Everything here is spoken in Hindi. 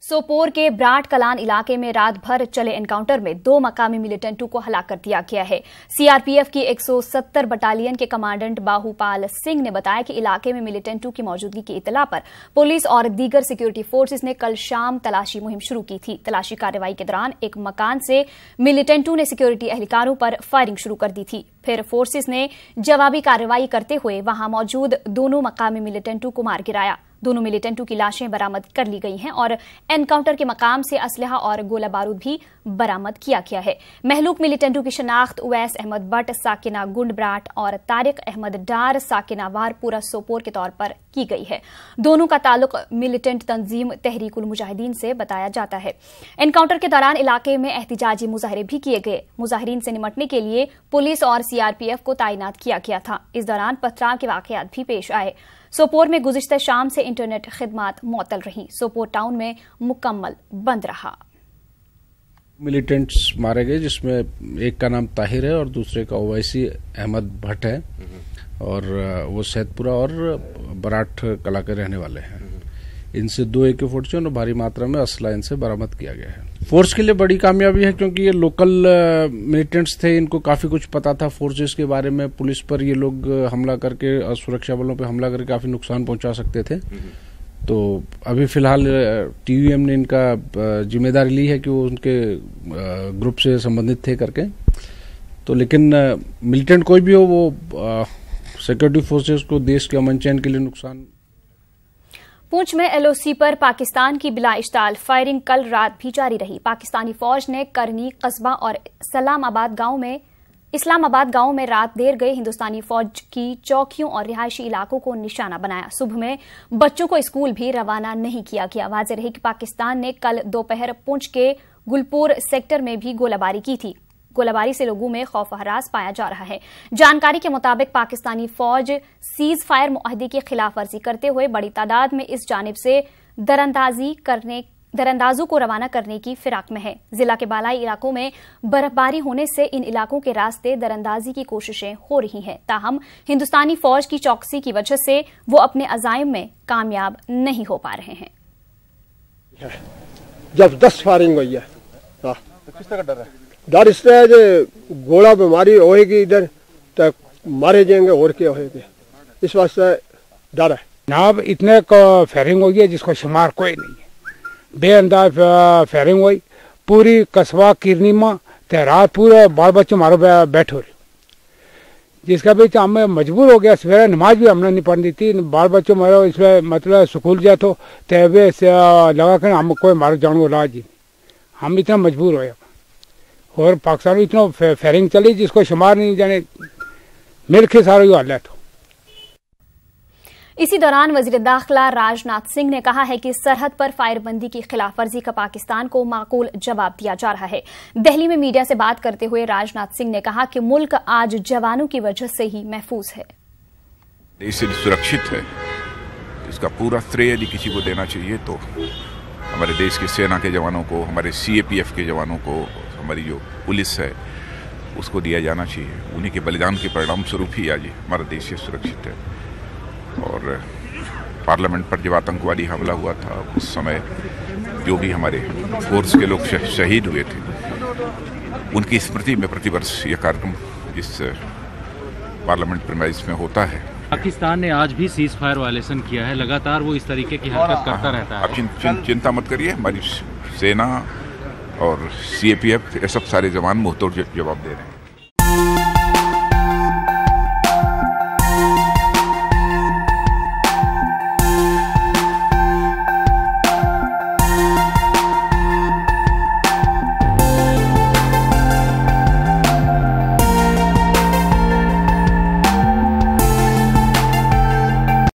सोपोर के ब्राट कलान इलाके में रात भर चले एनकाउंटर में 2 मकामी मिलिटेंटों को हलाक कर दिया गया है। सीआरपीएफ की 170 बटालियन के कमांडेंट बाहुपाल सिंह ने बताया कि इलाके में मिलिटेंटों की मौजूदगी की इतला पर पुलिस और दीगर सिक्योरिटी फोर्सेस ने कल शाम तलाशी मुहिम शुरू की थी। तलाशी कार्रवाई के दौरान एक मकान से मिलिटेंटों ने सिक्योरिटी एहलकारों पर फायरिंग शुरू कर दी थी। फिर फोर्सेस ने जवाबी कार्रवाई करते हुए वहां मौजूद दोनों मकामी मिलिटेंटों को मार गिराया। दोनों मिलिटेंटों की लाशें बरामद कर ली गई हैं और एनकाउंटर के मकाम से असलहा और गोला बारूद भी बरामद किया गया है। महलूक मिलिटेंटों की शनाख्त उवैस अहमद भट्ट साकिना गुंड ब्राट और तारिक अहमद डार साकिना वारपुरा सोपोर के तौर पर की गई है। दोनों का ताल्लुक मिलिटेंट तंजीम तहरीकुल मुजाहिदीन से बताया जाता है। एनकाउंटर के दौरान इलाके में एहतिजाजी मुजाहरे भी किए गए। मुजाहिरीन से निपटने के लिए पुलिस और सीआरपीएफ को तैनात किया गया था। इस दौरान पथराव के वाकयात भी पेश आए। सोपोर में गुज़िश्ता शाम से इंटरनेट खिदमात मुअत्तल रही। सोपोर टाउन में मुकम्मल बंद रहा। मिलिटेंट्स मारे गए, जिसमें एक का नाम ताहिर है और दूसरे का ओवैसी अहमद भट्ट है और वो सैदपुरा और बराट कला के रहने वाले हैं। इनसे 2 AK-47 और भारी मात्रा में असला इनसे बरामद किया गया है। फोर्स के लिए बड़ी कामयाबी है क्योंकि ये लोकल मिलिटेंट्स थे, इनको काफी कुछ पता था फोर्सेस के बारे में। पुलिस पर ये लोग हमला करके और सुरक्षा बलों पर हमला करके काफी नुकसान पहुंचा सकते थे। तो अभी फिलहाल TUM ने इनका जिम्मेदारी ली है कि वो उनके ग्रुप से संबंधित थे करके। तो लेकिन मिलिटेंट कोई भी हो, वो सिक्योरिटी फोर्सेस को देश के अमन चैन के लिए नुकसान। पुंछ में LOC पर पाकिस्तान की बिला इश्ताल फायरिंग कल रात भी जारी रही। पाकिस्तानी फौज ने करनी, कस्बा और इस्लामाबाद गांव में रात देर गए हिंदुस्तानी फौज की चौकियों और रिहायशी इलाकों को निशाना बनाया। सुबह में बच्चों को स्कूल भी रवाना नहीं किया गया। वाज़ेह रही कि पाकिस्तान ने कल दोपहर पुंछ के गुलपुर सेक्टर में भी गोलाबारी की थी। गोलाबारी से लोगों में खौफ हरास पाया जा रहा है। जानकारी के मुताबिक पाकिस्तानी फौज सीज फायर मुआहदे की खिलाफ वर्जी करते हुए बड़ी तादाद में इस जानिब से दरअंदाजों को रवाना करने की फिराक में है। जिला के बालाई इलाकों में बर्फबारी होने से इन इलाकों के रास्ते दरअंदाजी की कोशिशें हो रही हैं। ताहम हिंदुस्तानी फौज की चौकसी की वजह से वो अपने अजाइम में कामयाब नहीं हो पा रहे हैं। जब 10 फायरिंग हुई है तो किस तरह का डर है? डर इसलिए है जो गोला बीमारी होएगी इधर तो मारे जाएंगे और क्या होएगा, इस वास्ते डर है। जनाब इतने फायरिंग हुई है जिसको शुमार कोई नहीं है। बेअंदाज फायरिंग हुई पूरी कस्बा किरनीमा ते रात पूरा बाल बच्चों मारो बैठ हो रही, जिसका भी हम मजबूर हो गया। सवेरे नमाज भी हमने नहीं पढ़नी थी, बाल बच्चों मारो इसमें मतलब स्कूल जाए तो तहवे लगा कर हम कोई मारो जानो इलाज ही, हम इतना मजबूर हो। और पाकिस्तान में इतना फायरिंग चली जिसको शुमार नहीं जाने, मेरे के सारा ये हाल है। तो इसी दौरान वजीर दाखिला राजनाथ सिंह ने कहा है कि सरहद पर फायरबंदी की खिलाफ वर्जी का पाकिस्तान को माकूल जवाब दिया जा रहा है। दिल्ली में मीडिया से बात करते हुए राजनाथ सिंह ने कहा कि मुल्क आज जवानों की वजह से ही महफूज है। देश सुरक्षित है, इसका पूरा श्रेय यदि किसी को देना चाहिए तो हमारे देश की सेना के जवानों को, हमारे CAPF के जवानों को, हमारी जो पुलिस है उसको दिया जाना चाहिए। उन्हीं के बलिदान के परिणाम स्वरूप ही आज हमारा देश सुरक्षित है। और पार्लियामेंट पर जब आतंकवादी हमला हुआ था उस समय जो भी हमारे फोर्स के लोग शहीद हुए थे उनकी स्मृति में प्रतिवर्ष यह कार्यक्रम इस पार्लियामेंट प्रीमाइस में होता है। पाकिस्तान ने आज भी सीज फायर वायलेशन किया है, लगातार वो इस तरीके की हरकत करता रहता है। आप चिंता मत करिए, हमारी सेना और CAPF ये सब सारे जवान मुंहतोड़ जवाब दे रहे हैं।